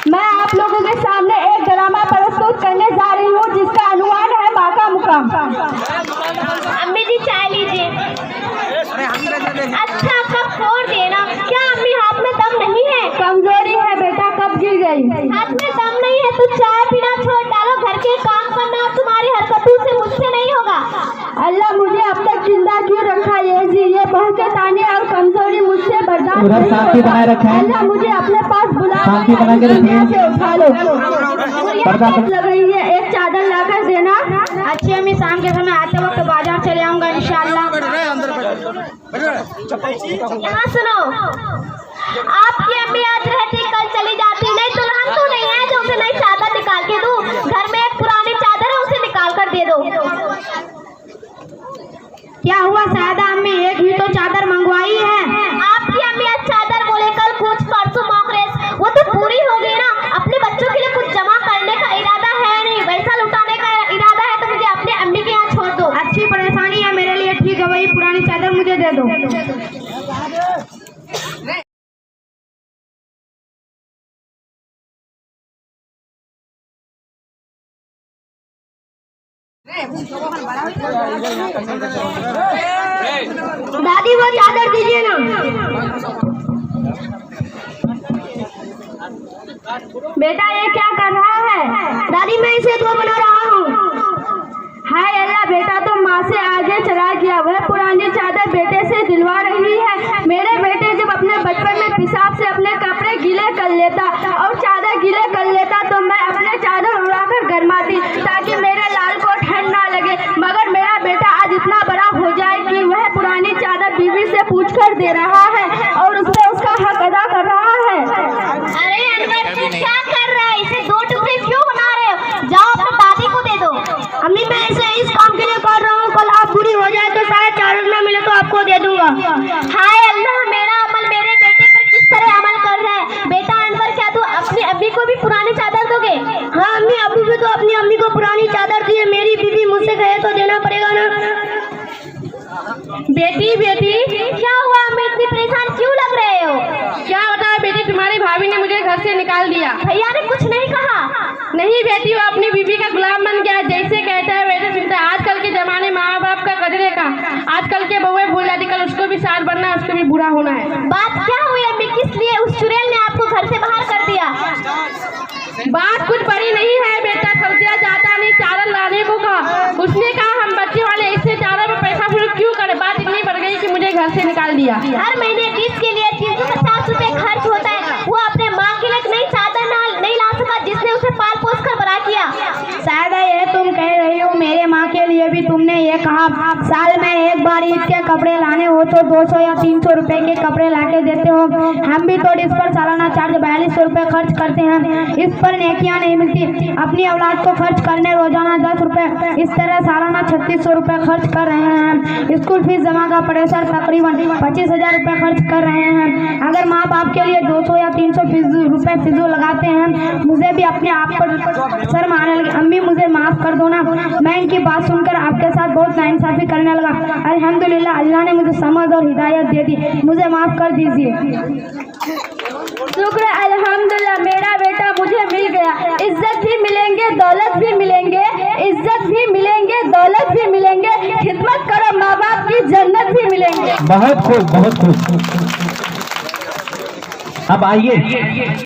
मैं आप लोगों के सामने एक ड्रामा प्रस्तुत करने जा रही हूँ जिसका अनुवाद है माँ का मुकाम। अम्मी जी चाय लीजिए। अच्छा कब फोड़ देना। क्या अम्मी हाथ में दम नहीं है? कमजोरी है बेटा, कब गिर गई? हाथ में दम नहीं है तो चाय पीना छोड़ डालो, घर के काम करना तुम्हारी हरकतों से मुझसे नहीं होगा। अल्लाह मुझे अब तक जिंदा क्यों रखा ये जी, ये बहू के ताने और कमजोरी मुझसे बर्दाश्त नहीं शांति बनाए रखें। अल्लाह मुझे अपने पास बुला शांति बना के रखिए। से उठा लो। लग रही है, एक चादर लाकर देना। अच्छी अम्मी, शाम के समय आते वक्त बाजार चले आऊंगा इंशाल्लाह। यहाँ सुनो, आपकी अम्मी आज रहती कल चली जाती, नहीं दुल्हन तो नहीं है जो उसे नई चादर निकाल के दूं। घर में एक पुरानी चादर है, उसे निकाल कर दे दो। क्या हुआ सायदा अम्मी, एक ही तो चादर मंगवाई है। आपकी अम्मी आज चादर बोले कल कुछ परसों मॉकरेस, वो तो पूरी हो गई ना। अपने बच्चों के लिए कुछ जमा करने का इरादा है नहीं, वैसा लुटाने का इरादा है तो मुझे अपने अम्मी के यहाँ छोड़ दो। अच्छी परेशानी है मेरे लिए, ठीक है वही पुरानी चादर मुझे दे दो। दादी वो चादर दीजिए ना। बेटा ये क्या कर रहा है? दादी मैं इसे दो बना रहा हूँ। हाय अल्लाह, बेटा तो माँ से आगे चला गया। वह पुरानी चादर बेटे से दिलवा रही है। मेरे बेटे जब अपने बचपन में पेशाब से अपने कपड़े गीले कर लेता और चादर गीले कर लेता तो मैं अपने चादर उड़ाकर गरमाती ताकि मेरे लाल को ठंड ना लगे। मगर मेरा बेटा आज इतना बड़ा हो जाए कि वह पुरानी चादर बीवी से पूछ कर दे रहा है और उससे उसका हक अदा कर रहा है। अरे अनवर तू क्या कर रहा है? इसे दो टुकड़े क्यों बना रहे हो? जाओ अपने दादी को दे दो। अम्मी मैं इसे इस काम के लिए कर रहा हूँ, कल आप बुरी हो जाए तो शायद चादर न मिले तो आपको दे दूंगा। हाय अल्लाह, मेरा अमल मेरे बेटे पर किस तरह अमल कर रहा है। बेटा अनवर, क्या तू अपनी अम्मी को भी पुरानी चादर दोगे? हाँ अम्मी, अबू भी तो अपनी अम्मी को पुरानी चादर दी है, मेरी बीवी मुझसे कहे तो देना पड़ेगा ना। बेटी बेटी क्या हुआ अम्मी, इतनी परेशान क्यों लग रहे हो? क्या होता है बेटी, तुम्हारी भाभी ने मुझे घर से निकाल दिया। भैया ने कुछ नहीं कहा? नहीं बेटी, वो अपनी बीवी का गुलाम बन गया, जैसे कहता है वैसे सुनता है। आजकल के जमाने माँ बाप का कदरे का, आजकल के बहुएं भूल जाती, कल उसको भी साथ बनना, उसको भी बुरा होना है। बात क्या हुई अम्मी, किस लिए उस चुड़ैल ने आपको घर से बाहर कर दिया? बात कुछ बड़ी नहीं है बेटा, सब्जियां जाता नहीं चादर लाने को कहा। उसने कहा हम बच्चे वाले इससे चादर में पैसा फूल क्यों करे। बात इतनी बढ़ गई कि मुझे घर से निकाल दिया। हर महीने डिश के लिए 350 रुपए खर्च होता है, वो अपने माँ के लिए नई चादर नहीं ला सका जिसने उसे पाल पोस कर बड़ा किया। शायद ये तुम कह रही हो, मेरे माँ के लिए भी तुमने ये कहा साल में एक बार ईद के कपड़े लाने हो तो 200 या 300 रुपए के कपड़े लाके देते हो। हम भी तो इस पर सालाना चार्ज 4200 रुपए खर्च करते हैं, इस पर नेकियां नहीं मिलती। अपनी औलाद को खर्च करने रोजाना 10 रुपए, इस तरह सालाना 3600 रुपए खर्च कर रहे हैं। स्कूल फीस जमा का प्रेशर तकरीबन 25,000 रुपए खर्च कर रहे हैं। अगर माँ बाप के लिए 200 या 300 रुपए फिजूल लगाते हैं, मुझे भी अपने आप पर शर्म आने लगी। अम्मी मुझे माफ कर दो ना, मैं इनकी बात सुनकर आपके साथ बहुत नाइंसाफी करने लगा। अल्हम्दुलिल्लाह अल्लाह ने मुझे समझ और हिदायत दे दी, मुझे माफ कर दीजिए। शुक्र अल्हम्दुलिल्लाह, मेरा बेटा मुझे मिल गया। इज्जत भी मिलेंगे, दौलत भी मिलेंगे, इज्जत भी मिलेंगे, दौलत भी मिलेंगे, खिदमत करो माँ बाप की जन्नत भी मिलेंगे। बहुत खूब, बहुत खूब। अब आइए